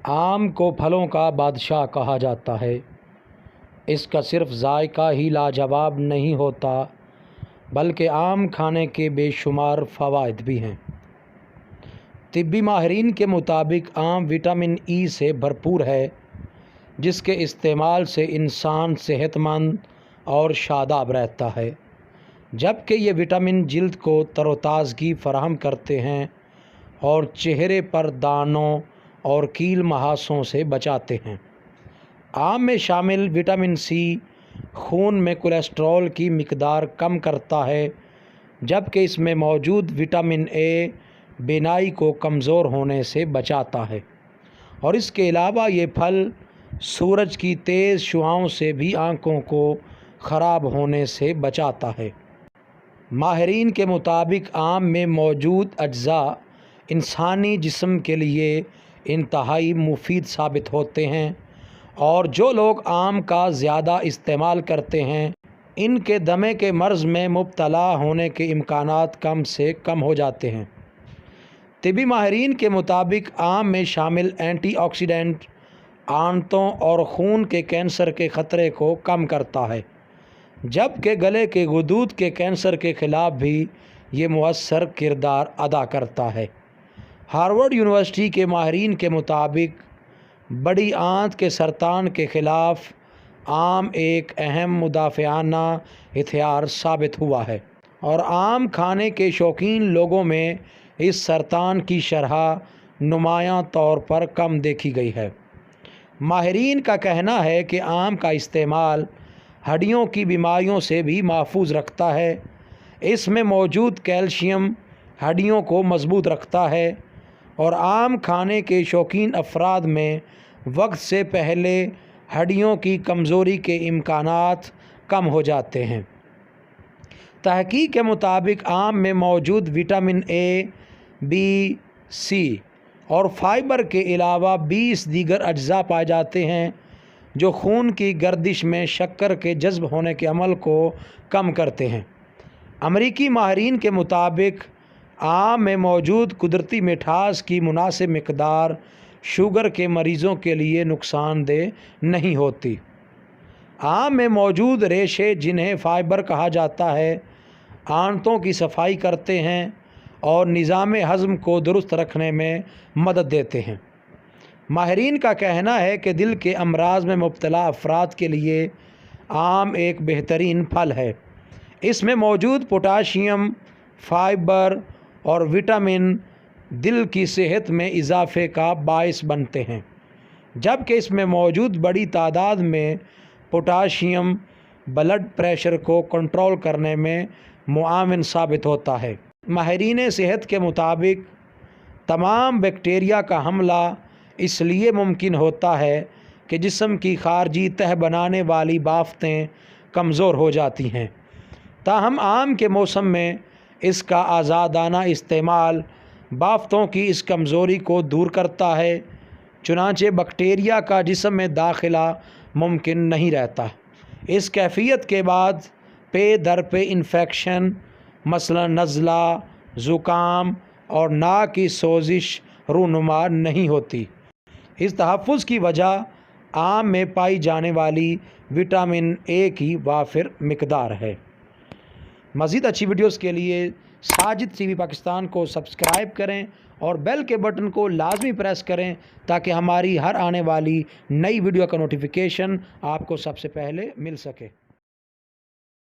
آم کو پھلوں کا بادشاہ کہا جاتا ہے۔ اس کا صرف ذائقہ ہی لاجواب نہیں ہوتا بلکہ آم کھانے کے بے شمار فوائد بھی ہیں۔ طبی ماہرین کے مطابق آم وٹامن ای سے بھرپور ہے، جس کے استعمال سے انسان صحت مند اور شاداب رہتا ہے، جبکہ یہ وٹامن جلد کو تر و تازگی فراہم کرتے ہیں اور چہرے پر دانوں اور کیل مہاسوں سے بچاتے ہیں۔ آم میں شامل وٹامن سی خون میں کولیسٹرول کی مقدار کم کرتا ہے، جبکہ اس میں موجود وٹامن اے بینائی کو کمزور ہونے سے بچاتا ہے، اور اس کے علاوہ یہ پھل سورج کی تیز شعاؤں سے بھی آنکھوں کو خراب ہونے سے بچاتا ہے۔ ماہرین کے مطابق آم میں موجود اجزاء انسانی جسم کے لیے انتہائی مفید ثابت ہوتے ہیں، اور جو لوگ آم کا زیادہ استعمال کرتے ہیں ان کے دمے کے مرض میں مبتلا ہونے کے امکانات کم سے کم ہو جاتے ہیں۔ طبی ماہرین کے مطابق آم میں شامل اینٹی آکسیڈنٹ آنتوں اور خون کے کینسر کے خطرے کو کم کرتا ہے، جبکہ گلے کے غدود کے کینسر کے خلاف بھی یہ مؤثر کردار ادا کرتا ہے۔ ہارورڈ یونیورسٹی کے ماہرین کے مطابق بڑی آنت کے سرطان کے خلاف آم ایک اہم مدافعانہ ہتھیار ثابت ہوا ہے، اور آم کھانے کے شوقین لوگوں میں اس سرطان کی شرح نمایاں طور پر کم دیکھی گئی ہے۔ ماہرین کا کہنا ہے کہ آم کا استعمال ہڈیوں کی بیماریوں سے بھی محفوظ رکھتا ہے۔ اس میں موجود کیلشیم ہڈیوں کو مضبوط رکھتا ہے، اور آم کھانے کے شوقین افراد میں وقت سے پہلے ہڈیوں کی کمزوری کے امکانات کم ہو جاتے ہیں۔ تحقیق کے مطابق آم میں موجود وٹامن اے، بی، سی اور فائبر کے علاوہ 20 دیگر اجزاء پائے جاتے ہیں جو خون کی گردش میں شکر کے جذب ہونے کے عمل کو کم کرتے ہیں۔ امریکی ماہرین کے مطابق آم میں موجود قدرتی مٹھاس کی مناسب مقدار شوگر کے مریضوں کے لیے نقصان دہ نہیں ہوتی۔ آم میں موجود ریشے، جنہیں فائبر کہا جاتا ہے، آنتوں کی صفائی کرتے ہیں اور نظام ہضم کو درست رکھنے میں مدد دیتے ہیں۔ ماہرین کا کہنا ہے کہ دل کے امراض میں مبتلا افراد کے لیے آم ایک بہترین پھل ہے۔ اس میں موجود پوٹاشیم، فائبر اور وٹامن دل کی صحت میں اضافے کا باعث بنتے ہیں، جبکہ اس میں موجود بڑی تعداد میں پوٹاشیم بلڈ پریشر کو کنٹرول کرنے میں معاون ثابت ہوتا ہے۔ ماہرین صحت کے مطابق تمام بیکٹیریا کا حملہ اس لیے ممکن ہوتا ہے کہ جسم کی خارجی تہہ بنانے والی بافتیں کمزور ہو جاتی ہیں۔ تاہم آم کے موسم میں اس کا آزادانہ استعمال بافتوں کی اس کمزوری کو دور کرتا ہے، چنانچہ بیکٹیریا کا جسم میں داخلہ ممکن نہیں رہتا۔ اس کیفیت کے بعد پے در پے انفیکشن، مثلا نزلہ، زکام اور ناک کی سوزش رونما نہیں ہوتی۔ اس تحفظ کی وجہ آم میں پائی جانے والی وٹامن اے کی وافر مقدار ہے۔ مزید اچھی ویڈیوز کے لیے ساجد ٹی وی پاکستان کو سبسکرائب کریں اور بیل کے بٹن کو لازمی پریس کریں تاکہ ہماری ہر آنے والی نئی ویڈیو کا نوٹیفیکیشن آپ کو سب سے پہلے مل سکے۔